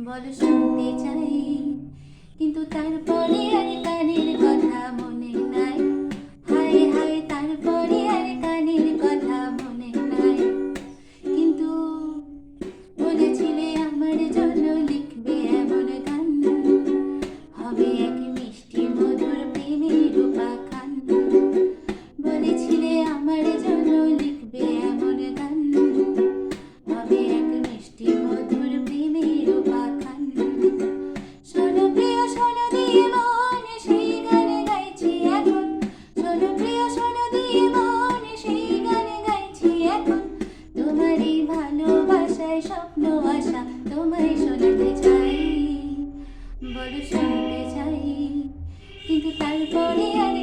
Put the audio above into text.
বলো শুনতে চাই, কিন্তু তারপরে আর কানের কথা মনে নাই। হায় হায়, তারপরে আর কানের কথা মনে নাই। কিন্তু বলেছিলে আমার জন্য লিখবে এমন গান, হবে এক মিষ্টি মধুর প্রেমের উপাখ্যান। বলেছিলে আমার জন্য লিখবে এমন গান, হবে এক মিষ্টি মধুর প্রেমের উপাখ্যান। শোনো প্রিয়, শোনো দিয়ে মন সেই গান গাইছি এখন। শোনো প্রিয়, শোনো দিয়ে মন সেই গান গাইছি এখন। তোমারই ভালোবাসায় স্বপ্ন আশা তোমায় শোনাতে চাই, বলো শুনতে চাই, কিন্তু তারপরে আর